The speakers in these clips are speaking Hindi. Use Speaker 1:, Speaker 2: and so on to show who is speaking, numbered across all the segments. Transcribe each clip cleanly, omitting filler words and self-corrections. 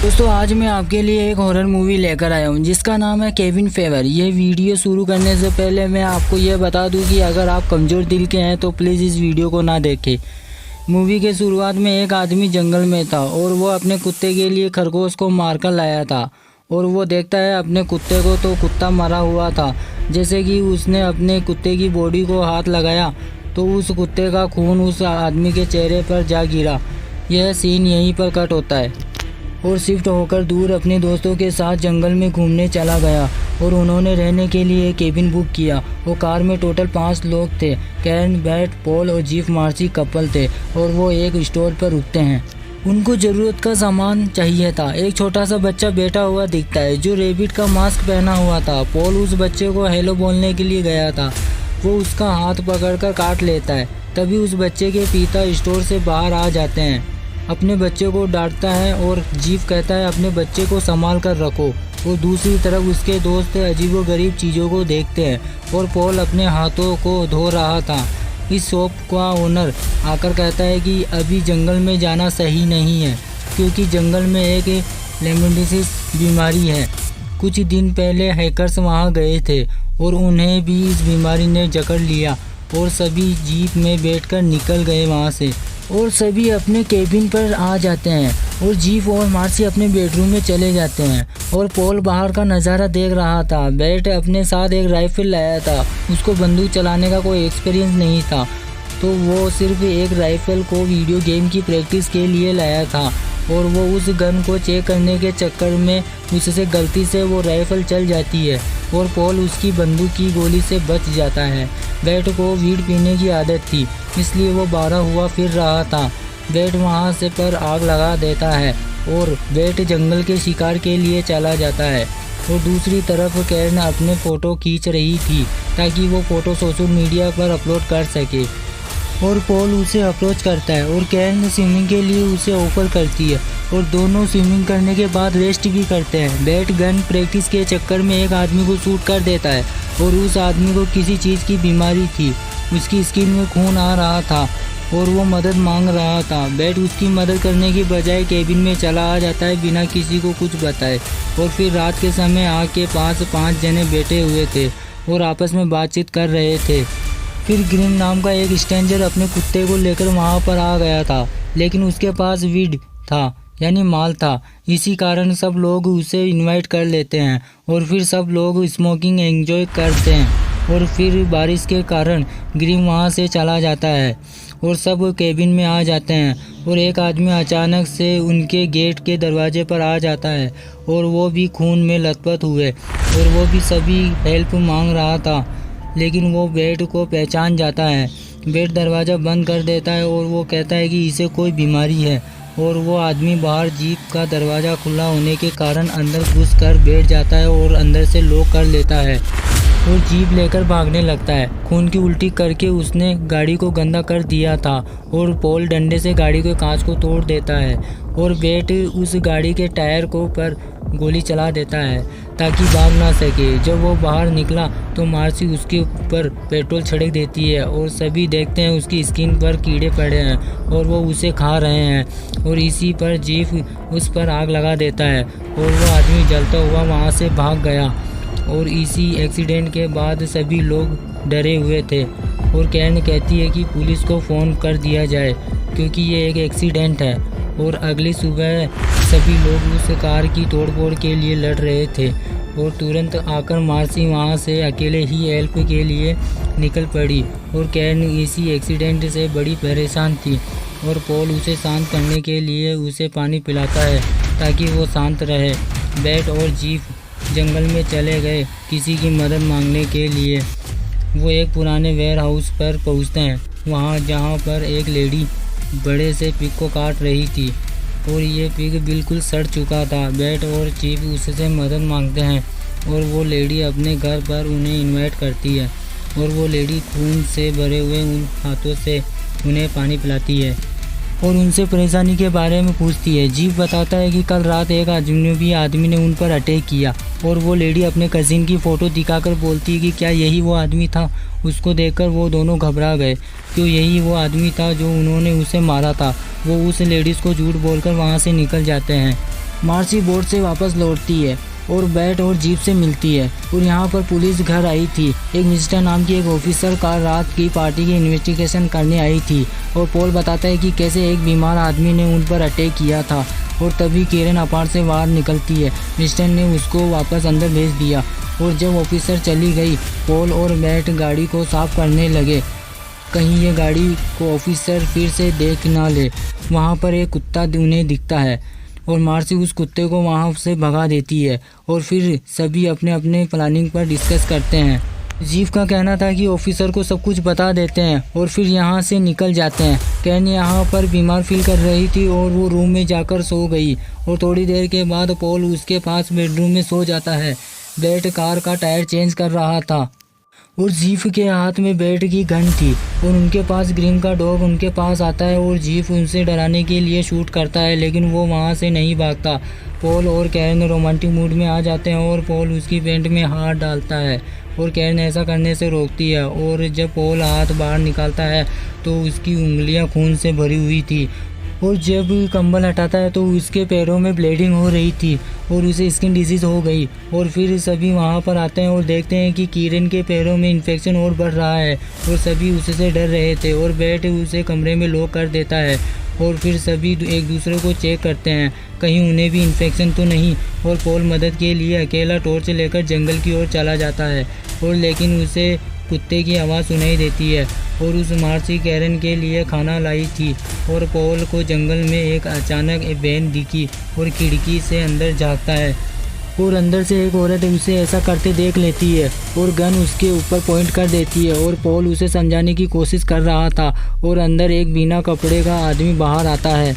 Speaker 1: दोस्तों आज मैं आपके लिए एक हॉरर मूवी लेकर आया हूँ जिसका नाम है केविन फेवर। ये वीडियो शुरू करने से पहले मैं आपको ये बता दूँ कि अगर आप कमज़ोर दिल के हैं तो प्लीज़ इस वीडियो को ना देखें। मूवी के शुरुआत में एक आदमी जंगल में था और वो अपने कुत्ते के लिए खरगोश को मारकर लाया था और वो देखता है अपने कुत्ते को तो कुत्ता मरा हुआ था। जैसे कि उसने अपने कुत्ते की बॉडी को हाथ लगाया तो उस कुत्ते का खून उस आदमी के चेहरे पर जा गिरा। यह सीन यहीं पर कट होता है और शिफ्ट होकर दूर अपने दोस्तों के साथ जंगल में घूमने चला गया और उन्होंने रहने के लिए केबिन बुक किया। वो कार में टोटल 5 लोग थे। कैरन, बैट, पॉल और जीफ मार्सी कपल थे और वो एक स्टोर पर रुकते हैं। उनको ज़रूरत का सामान चाहिए था। एक छोटा सा बच्चा बैठा हुआ दिखता है जो रेबिट का मास्क पहना हुआ था। पॉल उस बच्चे को हेलो बोलने के लिए गया था। वो उसका हाथ पकड़कर काट लेता है। तभी उस बच्चे के पिता स्टोर से बाहर आ जाते हैं, अपने बच्चे को डांटता है और जीफ कहता है अपने बच्चे को संभाल कर रखो। और दूसरी तरफ उसके दोस्त अजीबोगरीब चीज़ों को देखते हैं और पॉल अपने हाथों को धो रहा था। इस शॉप का ओनर आकर कहता है कि अभी जंगल में जाना सही नहीं है क्योंकि जंगल में एक लेमोनिसिस बीमारी है। कुछ दिन पहले हैकर्स वहां गए थे और उन्हें भी इस बीमारी ने जकड़ लिया और सभी जीप में बैठकर निकल गए वहां से और सभी अपने केबिन पर आ जाते हैं और जीफ और मार्सी अपने बेडरूम में चले जाते हैं और पॉल बाहर का नज़ारा देख रहा था। बैट अपने साथ एक राइफल लाया था। उसको बंदूक चलाने का कोई एक्सपीरियंस नहीं था तो वो सिर्फ एक राइफल को वीडियो गेम की प्रैक्टिस के लिए लाया था और वो उस गन को चेक करने के चक्कर में उससे गलती से वो राइफल चल जाती है और पॉल उसकी बंदूक की गोली से बच जाता है। बैट को वीड पीने की आदत थी इसलिए वो बारह हुआ फिर रहा था। बैट वहाँ से पर आग लगा देता है और बैट जंगल के शिकार के लिए चला जाता है और दूसरी तरफ कैरन अपने फ़ोटो खींच रही थी ताकि वो फ़ोटो सोशल मीडिया पर अपलोड कर सके और पॉल उसे अप्रोच करता है और कैरन स्विमिंग के लिए उसे ऑफर करती है और दोनों स्विमिंग करने के बाद रेस्ट भी करते हैं। बैट गन प्रैक्टिस के चक्कर में एक आदमी को शूट कर देता है और उस आदमी को किसी चीज़ की बीमारी थी। उसकी स्किन में खून आ रहा था और वो मदद मांग रहा था। बैट उसकी मदद करने की बजाय केबिन में चला आ जाता है बिना किसी को कुछ बताए और फिर रात के समय आग के पास 5 जने बैठे हुए थे और आपस में बातचीत कर रहे थे। फिर ग्रिम नाम का एक स्ट्रेंजर अपने कुत्ते को लेकर वहाँ पर आ गया था लेकिन उसके पास वीड था यानी माल था। इसी कारण सब लोग उसे इनवाइट कर लेते हैं और फिर सब लोग स्मोकिंग एंजॉय करते हैं और फिर बारिश के कारण ग्रिम वहाँ से चला जाता है और सब केबिन में आ जाते हैं और एक आदमी अचानक से उनके गेट के दरवाजे पर आ जाता है और वो भी खून में लथपथ हुए और वो भी सभी हेल्प मांग रहा था लेकिन वो बैट को पहचान जाता है। बैट दरवाज़ा बंद कर देता है और वो कहता है कि इसे कोई बीमारी है और वो आदमी बाहर जीप का दरवाज़ा खुला होने के कारण अंदर घुस कर बैठ जाता है और अंदर से लॉक कर लेता है और जीप लेकर भागने लगता है। खून की उल्टी करके उसने गाड़ी को गंदा कर दिया था और पॉल डंडे से गाड़ी के कांच को तोड़ देता है और बैट उस गाड़ी के टायर को पर गोली चला देता है ताकि भाग ना सके। जब वो बाहर निकला तो मार्सी उसके ऊपर पेट्रोल छिड़क देती है और सभी देखते हैं उसकी स्किन पर कीड़े पड़े हैं और वो उसे खा रहे हैं और इसी पर जीफ उस पर आग लगा देता है और वो आदमी जलता हुआ वहाँ से भाग गया। और इसी एक्सीडेंट के बाद सभी लोग डरे हुए थे और कैरन कहती है कि पुलिस को फ़ोन कर दिया जाए क्योंकि ये एक एक्सीडेंट है। और अगली सुबह सभी लोग उस कार की तोड़फोड़ के लिए लड़ रहे थे और तुरंत आकर मार्सी वहाँ से अकेले ही हेल्प के लिए निकल पड़ी और कैरन इसी एक्सीडेंट से बड़ी परेशान थी और पॉल उसे शांत करने के लिए उसे पानी पिलाता है ताकि वो शांत रहे। बैट और जीफ जंगल में चले गए किसी की मदद मांगने के लिए। वो एक पुराने वेयर हाउस पर पहुँचते हैं वहाँ जहाँ पर एक लेडी बड़े से पिग को काट रही थी और ये पिग बिल्कुल सड़ चुका था। बैट और चीफ उससे मदद मांगते हैं और वो लेडी अपने घर पर उन्हें इनवाइट करती है और वो लेडी खून से भरे हुए उन हाथों से उन्हें पानी पिलाती है और उनसे परेशानी के बारे में पूछती है। जीफ बताता है कि कल रात एक अजनबी आदमी ने उन पर अटैक किया और वो लेडी अपने कज़िन की फ़ोटो दिखाकर बोलती है कि क्या यही वो आदमी था। उसको देखकर वो दोनों घबरा गए क्यों यही वो आदमी था जो उन्होंने उसे मारा था। वो उस लेडीज़ को झूठ बोलकर वहाँ से निकल जाते हैं मार्सी बोट से वापस लौटती है और बैट और जीप से मिलती है और यहाँ पर पुलिस घर आई थी। एक मिस्टर नाम की एक ऑफिसर का रात की पार्टी की इन्वेस्टिगेशन करने आई थी और पॉल बताता है कि कैसे एक बीमार आदमी ने उन पर अटैक किया था और तभी कैरेन अपार्ट से बाहर निकलती है। मिस्टर ने उसको वापस अंदर भेज दिया और जब ऑफिसर चली गई पॉल और बैट गाड़ी को साफ करने लगे, कहीं ये गाड़ी को ऑफिसर फिर से देख ना ले। वहाँ पर एक कुत्ता उन्हें दिखता है और मार्सी उस कुत्ते को वहाँ से भगा देती है और फिर सभी अपने अपने प्लानिंग पर डिस्कस करते हैं। जीव का कहना था कि ऑफिसर को सब कुछ बता देते हैं और फिर यहाँ से निकल जाते हैं। कैन यहाँ पर बीमार फील कर रही थी और वो रूम में जाकर सो गई और थोड़ी देर के बाद पॉल उसके पास बेडरूम में सो जाता है। बैट कार का टायर चेंज कर रहा था और जीव के हाथ में बैट की गन थी और उनके पास ग्रीन का डॉग उनके पास आता है और जीव उनसे डराने के लिए शूट करता है, लेकिन वो वहाँ से नहीं भागता। पॉल और कैरन रोमांटिक मूड में आ जाते हैं और पॉल उसकी पैंट में हाथ डालता है और कैरन ऐसा करने से रोकती है और जब पॉल हाथ बाहर निकालता है तो उसकी उंगलियां खून से भरी हुई थी और जब कंबल हटाता है तो उसके पैरों में ब्लीडिंग हो रही थी और उसे स्किन डिजीज़ हो गई। और फिर सभी वहाँ पर आते हैं और देखते हैं कि कैरन के पैरों में इन्फेक्शन और बढ़ रहा है और सभी उससे डर रहे थे और बैट उसे कमरे में लॉक कर देता है और फिर सभी एक दूसरे को चेक करते हैं कहीं उन्हें भी इन्फेक्शन तो नहीं। और पॉल मदद के लिए अकेला टॉर्च लेकर जंगल की ओर चला जाता है और लेकिन उसे कुत्ते की आवाज़ सुनाई देती है और उस मार्सी कैरन के लिए खाना लाई थी और पॉल को जंगल में एक अचानक वैन दिखी और खिड़की से अंदर झांकता है और अंदर से एक औरत उसे ऐसा करते देख लेती है और गन उसके ऊपर पॉइंट कर देती है और पॉल उसे समझाने की कोशिश कर रहा था और अंदर एक बिना कपड़े का आदमी बाहर आता है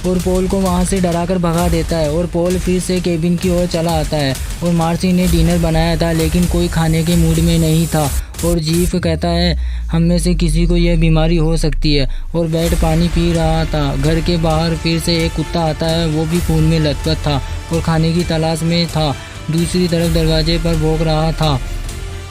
Speaker 1: और पॉल को वहाँ से डराकर भगा देता है और पॉल फिर से केबिन की ओर चला आता है और मार्सी ने डिनर बनाया था लेकिन कोई खाने के मूड में नहीं था और जीफ कहता है हम में से किसी को यह बीमारी हो सकती है और बैट पानी पी रहा था। घर के बाहर फिर से एक कुत्ता आता है, वो भी खून में लथपथ था और खाने की तलाश में था। दूसरी तरफ दरवाजे पर भौंक रहा था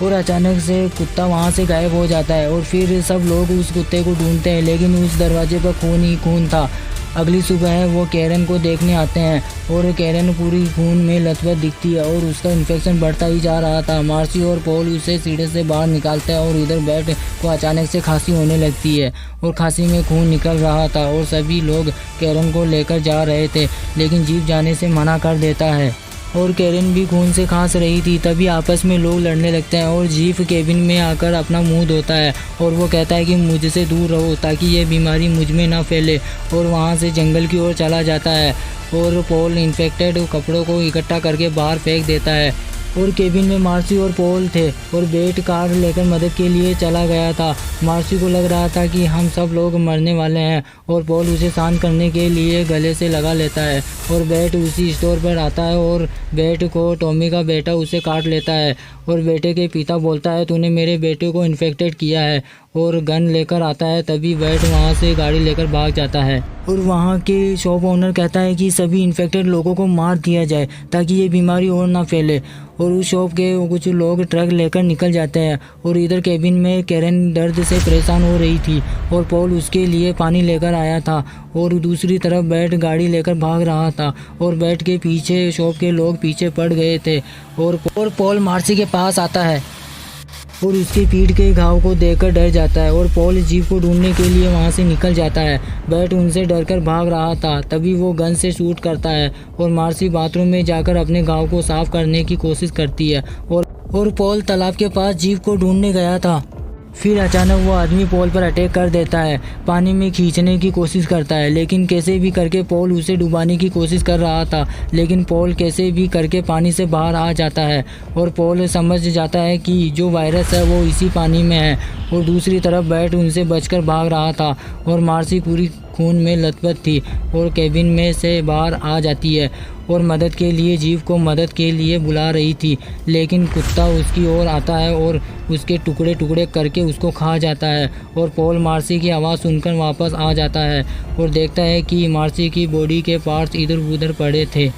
Speaker 1: और अचानक से कुत्ता वहाँ से गायब हो जाता है और फिर सब लोग उस कुत्ते को ढूंढते हैं लेकिन उस दरवाजे पर खून ही खून था। अगली सुबह वो कैरन को देखने आते हैं और कैरन पूरी खून में लथपथ दिखती है और उसका इन्फेक्शन बढ़ता ही जा रहा था। मार्सी और पॉल उसे सीढ़ी से बाहर निकालते हैं और इधर बैट को अचानक से खांसी होने लगती है और खांसी में खून निकल रहा था और सभी लोग कैरन को लेकर जा रहे थे लेकिन जीप जाने से मना कर देता है और कैरन भी खून से खांस रही थी। तभी आपस में लोग लड़ने लगते हैं और जीफ केबिन में आकर अपना मुंह धोता है और वो कहता है कि मुझसे दूर रहो ताकि ये बीमारी मुझ में ना फैले और वहाँ से जंगल की ओर चला जाता है और पॉल इन्फेक्टेड कपड़ों को इकट्ठा करके बाहर फेंक देता है और केबिन में मार्सी और पॉल थे और बैट कार लेकर मदद के लिए चला गया था। मार्सी को लग रहा था कि हम सब लोग मरने वाले हैं और पॉल उसे शांत करने के लिए गले से लगा लेता है और बैट उसी स्टोर पर आता है और बैट को टॉमी का बेटा उसे काट लेता है और बेटे के पिता बोलता है तूने मेरे बेटे को इन्फेक्टेड किया है और गन लेकर आता है। तभी बैट वहाँ से गाड़ी लेकर भाग जाता है और वहाँ के शॉप ओनर कहता है कि सभी इन्फेक्टेड लोगों को मार दिया जाए ताकि ये बीमारी और ना फैले और उस शॉप के कुछ लोग ट्रक लेकर निकल जाते हैं और इधर केबिन में कैरन दर्द से परेशान हो रही थी और पॉल उसके लिए पानी लेकर आया था और दूसरी तरफ बैट गाड़ी लेकर भाग रहा था और बैट के पीछे शॉप के लोग पीछे पड़ गए थे और पॉल मार्सी के पास आता है और उसके पीठ के घाव को देखकर डर जाता है और पॉल जीप को ढूंढने के लिए वहां से निकल जाता है। बैट उनसे डरकर भाग रहा था तभी वो गन से शूट करता है और मार्सी बाथरूम में जाकर अपने घाव को साफ करने की कोशिश करती है और पॉल तालाब के पास जीप को ढूंढने गया था। फिर अचानक वो आदमी पॉल पर अटैक कर देता है, पानी में खींचने की कोशिश करता है लेकिन कैसे भी करके पॉल उसे डुबाने की कोशिश कर रहा था लेकिन पॉल कैसे भी करके पानी से बाहर आ जाता है और पॉल समझ जाता है कि जो वायरस है वो इसी पानी में है और दूसरी तरफ बैट उनसे बचकर भाग रहा था और मार्सी पूरी खून में लथपथ थी और केबिन में से बाहर आ जाती है और मदद के लिए जीव को मदद के लिए बुला रही थी लेकिन कुत्ता उसकी ओर आता है और उसके टुकड़े टुकड़े करके उसको खा जाता है और पॉल मार्सी की आवाज़ सुनकर वापस आ जाता है और देखता है कि मार्सी की बॉडी के पार्ट्स इधर उधर पड़े थे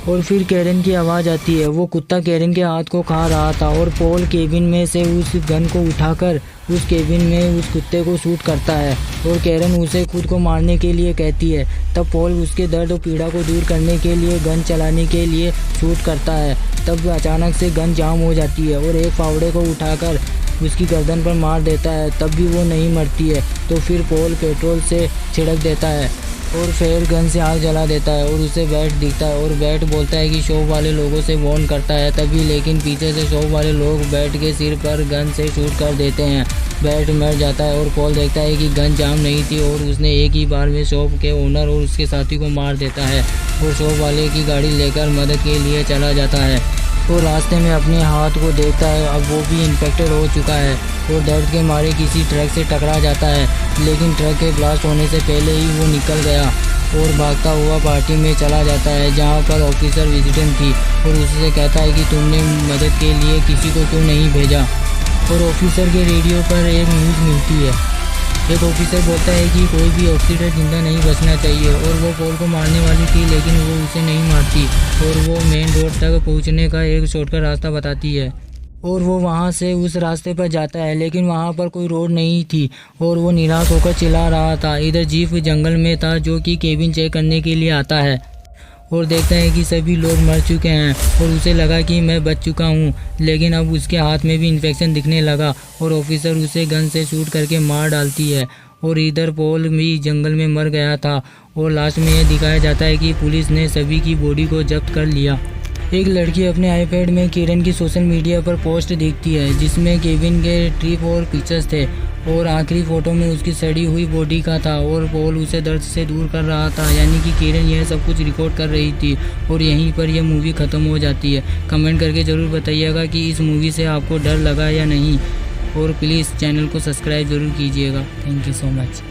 Speaker 1: और फिर कैरन की आवाज़ आती है। वो कुत्ता कैरन के हाथ को खा रहा था और पॉल केबिन में से उस गन को उठाकर उस केबिन में उस कुत्ते को शूट करता है और कैरन उसे खुद को मारने के लिए कहती है। तब पॉल उसके दर्द और पीड़ा को दूर करने के लिए गन चलाने के लिए शूट करता है। तब अचानक से गन जाम हो जाती है और एक फावड़े को उठाकर उसकी गर्दन पर मार देता है। तब भी वो नहीं मरती है तो फिर पॉल पेट्रोल से छिड़क देता है और फिर गन से आग जला देता है और उसे बैट दिखता है और बैट बोलता है कि शॉप वाले लोगों से वार्न करता है। तभी लेकिन पीछे से शॉप वाले लोग बैट के सिर पर गन से शूट कर देते हैं। बैट मर जाता है और पॉल देखता है कि गन जाम नहीं थी और उसने एक ही बार में शॉप के ओनर और उसके साथी को मार देता है और शॉप वाले की गाड़ी लेकर मदद के लिए चला जाता है और रास्ते में अपने हाथ को देखता है। अब वो भी इन्फेक्टेड हो चुका है और दर्द के मारे किसी ट्रक से टकरा जाता है, लेकिन ट्रक के ब्लास्ट होने से पहले ही वो निकल गया और भागता हुआ पार्टी में चला जाता है जहाँ पर ऑफिसर विजिटिंग थी और उससे कहता है कि तुमने मदद के लिए किसी को क्यों नहीं भेजा। और ऑफिसर के रेडियो पर एक न्यूज़ मिलती है। एक ऑफिसर बोलता है कि कोई भी ऑफिसर जिंदा नहीं बचना चाहिए और वो पॉल को मारने वाली थी लेकिन वो उसे नहीं मारती और वो मेन रोड तक पहुंचने का एक शॉर्टकट रास्ता बताती है और वो वहाँ से उस रास्ते पर जाता है, लेकिन वहाँ पर कोई रोड नहीं थी और वो निराश होकर चिल्ला रहा था। इधर जीप जंगल में था जो कि केबिन चेक करने के लिए आता है और देखता है कि सभी लोग मर चुके हैं और उसे लगा कि मैं बच चुका हूँ, लेकिन अब उसके हाथ में भी इन्फेक्शन दिखने लगा और ऑफिसर उसे गन से शूट करके मार डालती है। और इधर पॉल भी जंगल में मर गया था और लास्ट में यह दिखाया जाता है कि पुलिस ने सभी की बॉडी को जब्त कर लिया। एक लड़की अपने आईपैड में किरण की सोशल मीडिया पर पोस्ट देखती है जिसमें केविन के ट्रिप और पिक्चर्स थे और आखिरी फोटो में उसकी सड़ी हुई बॉडी का था और पॉल उसे दर्द से दूर कर रहा था, यानी कि किरण यह सब कुछ रिकॉर्ड कर रही थी। और यहीं पर यह मूवी ख़त्म हो जाती है। कमेंट करके ज़रूर बताइएगा कि इस मूवी से आपको डर लगा या नहीं और प्लीज़ चैनल को सब्सक्राइब ज़रूर कीजिएगा। Thank you so much.